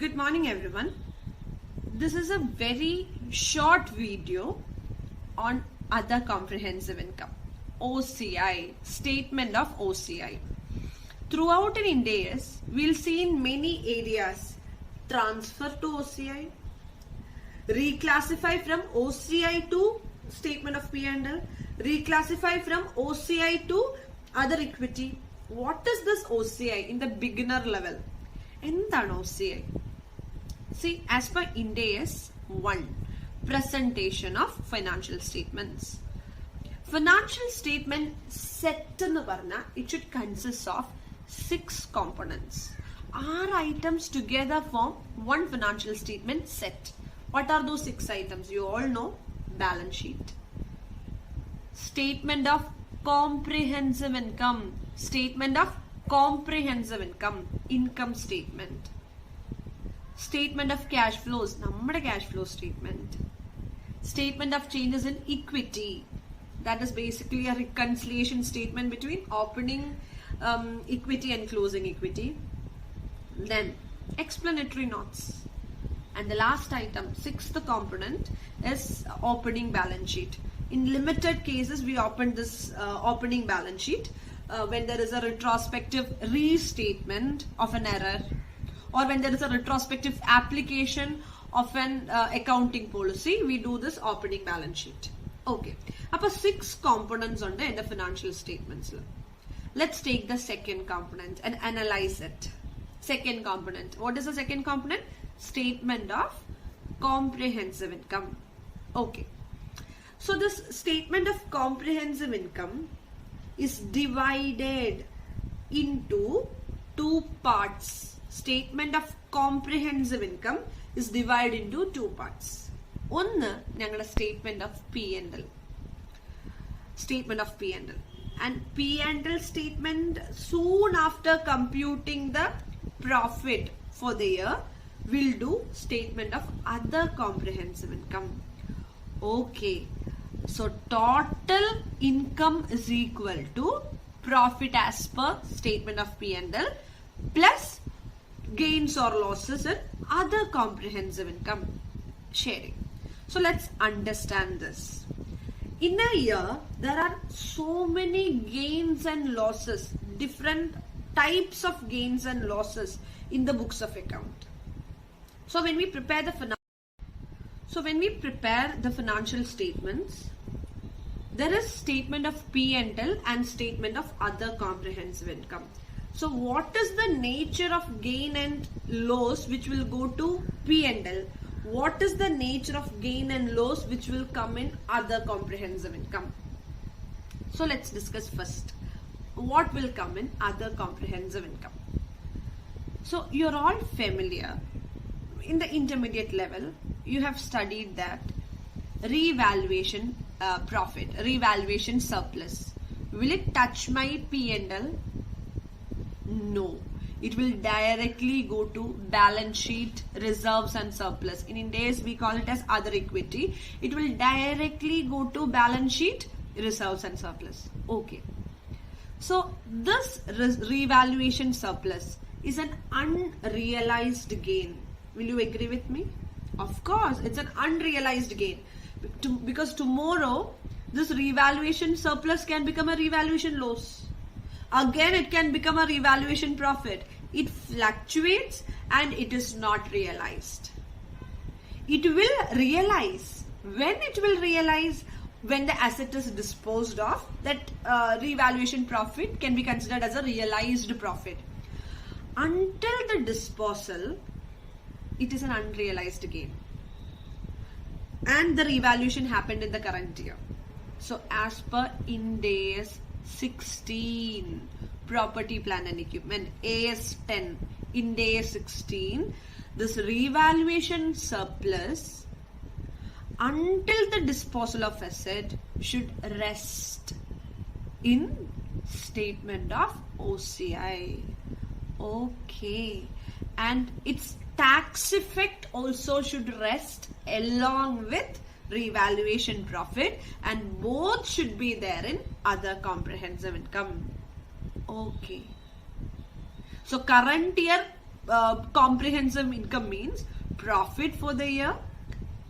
Good morning everyone. This is a very short video on other comprehensive income, OCI, statement of OCI. Throughout in Ind AS, we'll see in many areas transfer to OCI, reclassify from OCI to statement of P&L, reclassify from OCI to other equity. What is this OCI in the beginner level? എന്താണ് OCI? See, as per Ind AS 1, presentation of financial statements. Financial statement set എന്ന് പറഞ്ഞാൽ it should consist of 6 components. 6 items together form one financial statement set. What are those 6 items? You all know. Balance sheet, statement of comprehensive income, statement of comprehensive income, income statement, statement of cash flows, nammade cash flow statement, statement of changes in equity, that is basically a reconciliation statement between opening equity and closing equity, then explanatory notes, and the last item, 6th component, is opening balance sheet. In limited cases, we open this opening balance sheet when there is a retrospective restatement of an error, or when there is a retrospective application of an accounting policy, we do this opening balance sheet. Okay, appo 6 components on the financial statements. Let's take the second component and analyze it. Second component, what is the second component? Statement of comprehensive income. Okay, so this statement of comprehensive income is divided into 2 parts. Statement of comprehensive income is divided into 2 parts. One, ഞങ്ങളുടെ statement of P&L. Statement of P&L. And P&L statement, soon after computing the profit for the year, we'll do statement of other comprehensive income. Okay, so total income is equal to profit as per statement of P&L plus gains or losses in other comprehensive income sharing. So let's understand this. In a year, there are so many gains and losses, different types of gains and losses in the books of account. So when we prepare the financial statements, there is statement of P&L and statement of other comprehensive income. So what is the nature of gain and loss which will go to P&L? What is the nature of gain and loss which will come in other comprehensive income? So let's discuss first. What will come in other comprehensive income? So you're all familiar. In the intermediate level, you have studied that revaluation profit, revaluation surplus. Will it touch my P&L? No. It will directly go to balance sheet, reserves and surplus. In Ind AS, we call it as other equity. It will directly go to balance sheet, reserves and surplus. Okay. So this revaluation surplus is an unrealized gain. Will you agree with me? Of course, it's an unrealized gain. Because tomorrow, this revaluation surplus can become a revaluation loss. Again, it can become a revaluation profit. It fluctuates and it is not realized. It will realize. When it will realize? When the asset is disposed of, that revaluation profit can be considered as a realized profit. Until the disposal, it is an unrealized gain. And the revaluation happened in the current year. So as per Ind AS 16, property, plant and equipment, AS 10, Ind AS 16, this revaluation surplus until the disposal of asset should rest in statement of OCI. Okay, and its tax effect also should rest along with revaluation profit, and both should be there in other comprehensive income. Okay, so current year comprehensive income means profit for the year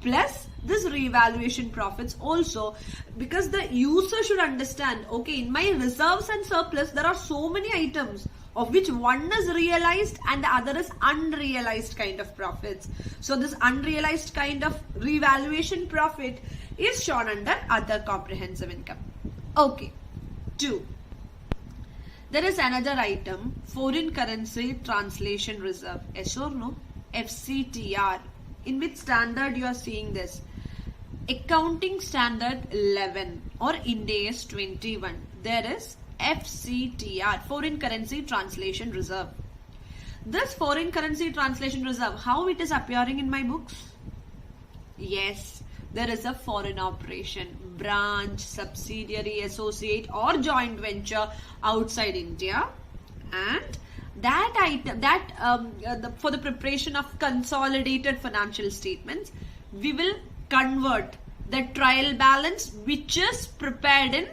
plus this revaluation profits also, because the user should understand, okay, in my reserves and surplus there are so many items of which one is realized and the other is unrealized kind of profits. So this unrealized kind of revaluation profit is shown under other comprehensive income. Okay. 2. There is another item, foreign currency translation reserve. Yes or no? FCTR. In which standard you are seeing this? Accounting standard 11 or Ind AS 21. There is FCTR, foreign currency translation reserve. This foreign currency translation reserve, how it is appearing in my books? Yes, there is a foreign operation, branch, subsidiary, associate or joint venture outside India, and that item, for the preparation of consolidated financial statements, we will convert the trial balance which is prepared in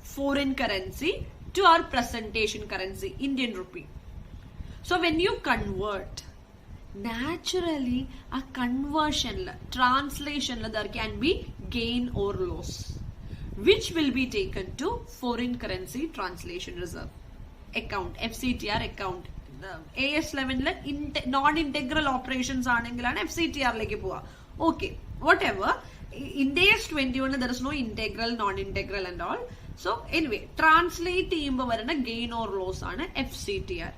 foreign currency to our presentation currency, Indian rupee. So when you convert, naturally a conversion, translation, there can be gain or loss, which will be taken to foreign currency translation reserve account, FCTR account. AS11 non-integral operations ആണെങ്കിലാണ് FCTR ലേക്ക് പോവുക. Okay, whatever. In AS21 there is no integral, non-integral and all. So anyway, translate ചെയ്യുമ്പോൾ വരുന്ന gain or loss ആണ് FCTR.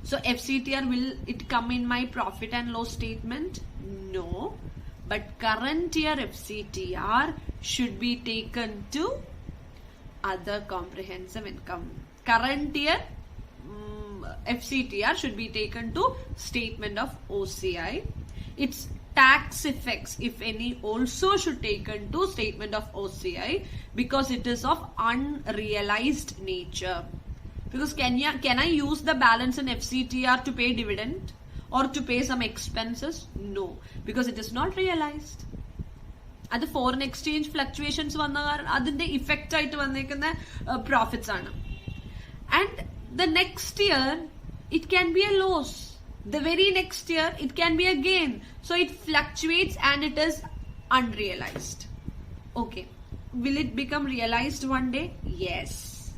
So FCTR, will it come in my profit and loss statement? No. But current year FCTR should be taken to other comprehensive income. Current year FCTR should be taken to statement of OCI. Its tax effects, if any, also should taken to statement of OCI because it is of unrealized nature. Because can I use the balance in FCTR to pay dividend or to pay some expenses? No, because it is not realized. At the foreign exchange fluctuations adinte effect aayittu vannikkuna profits aanu. And the next year it can be a loss. The very next year it can be a gain. So it fluctuates and it is unrealized. Okay. Will it become realized one day? Yes.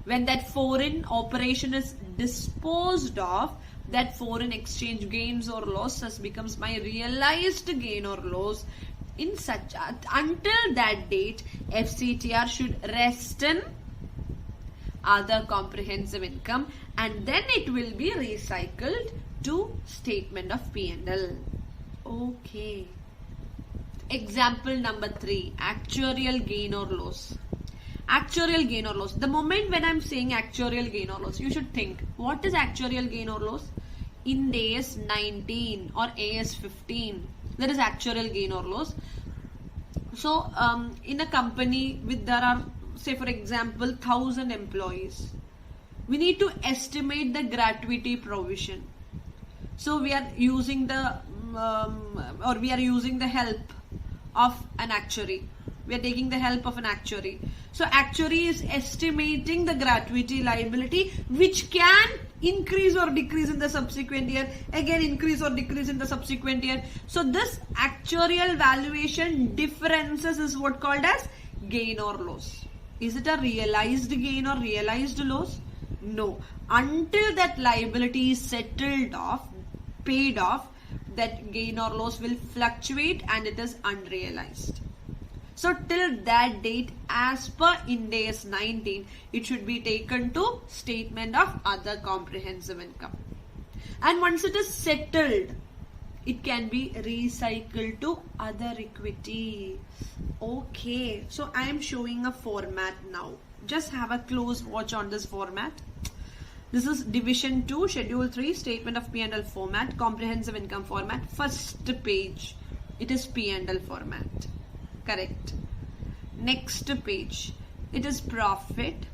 When that foreign operation is disposed of, that foreign exchange gains or losses becomes my realized gain or loss. In such until that date, FCTR should rest in other comprehensive income, and then it will be recycled to statement of P&L. Okay. Example number 3, actuarial gain or loss. Actuarial gain or loss. The moment when I'm saying actuarial gain or loss, you should think, what is actuarial gain or loss? In AS 19 or AS 15, there is actuarial gain or loss. So in a company with, there are, say for example, 1,000 employees, we need to estimate the gratuity provision. So we are using the help of an actuary. We are taking the help of an actuary. So actuary is estimating the gratuity liability, which can increase or decrease in the subsequent year, again increase or decrease in the subsequent year. So this actuarial valuation differences is what called as gain or loss. Is it a realized gain or realized loss? No. Until that liability is settled off, paid off, that gain or loss will fluctuate and it is unrealized. So till that date, as per Ind AS 19, it should be taken to statement of other comprehensive income. And once it is settled, it can be recycled to other equity. Okay, so I am showing a format now. Just have a close watch on this format. This is Division 2, Schedule 3, Statement of P&L format, Comprehensive Income format. First page, it is P&L format. Correct. Next page, it is profit.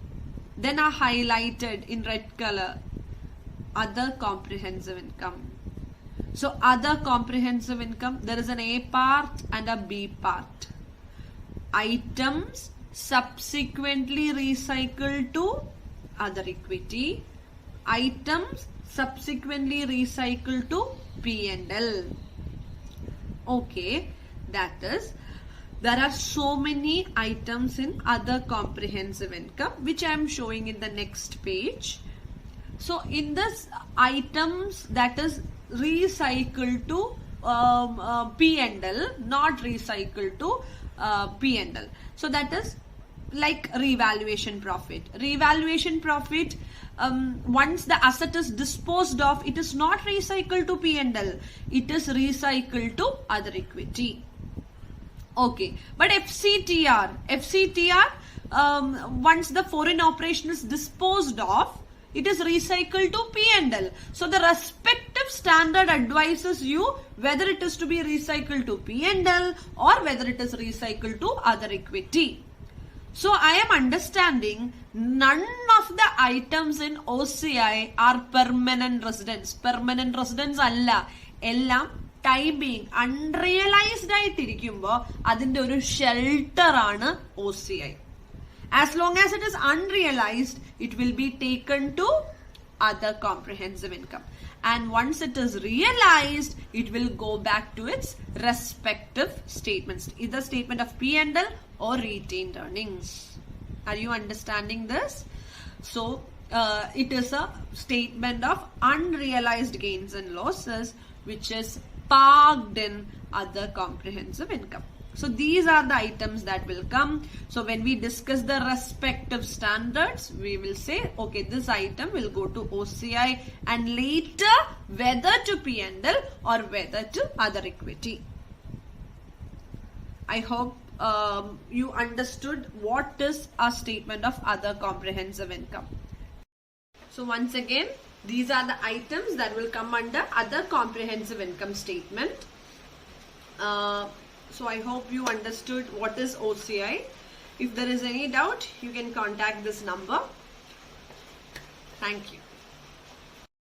Then are highlighted in red color, other comprehensive income. So other comprehensive income, there is an A part and a B part. Items subsequently recycled to other equity. Items subsequently recycled to P&L. Okay, that is, there are so many items in other comprehensive income, which I am showing in the next page. So in this items that is recycled to P&L, not recycled to P&L. So that is like revaluation profit. Revaluation profit, once the asset is disposed of, it is not recycled to P&L. It is recycled to other equity. Okay, but FCTR, once the foreign operation is disposed of, it is recycled to P&L. So the respective standard advises you whether it is to be recycled to P&L or whether it is recycled to other equity. So I am understanding none of the items in OCI are permanent residence. Permanent residence alla. Ellam time being unrealized aayittirikkumbo adinte oru shelter aanu OCI. As long as it is unrealized, it will be taken to other comprehensive income. And once it is realized, it will go back to its respective statements, either statement of P&L or retained earnings. Are you understanding this? So, it is a statement of unrealized gains and losses, which is parked in other comprehensive income. So these are the items that will come. So when we discuss the respective standards, we will say, okay, this item will go to OCI and later whether to P&L or whether to other equity. I hope you understood what is a statement of other comprehensive income. So once again, these are the items that will come under other comprehensive income statement. So I hope you understood what is OCI. If there is any doubt, you can contact this number. Thank you.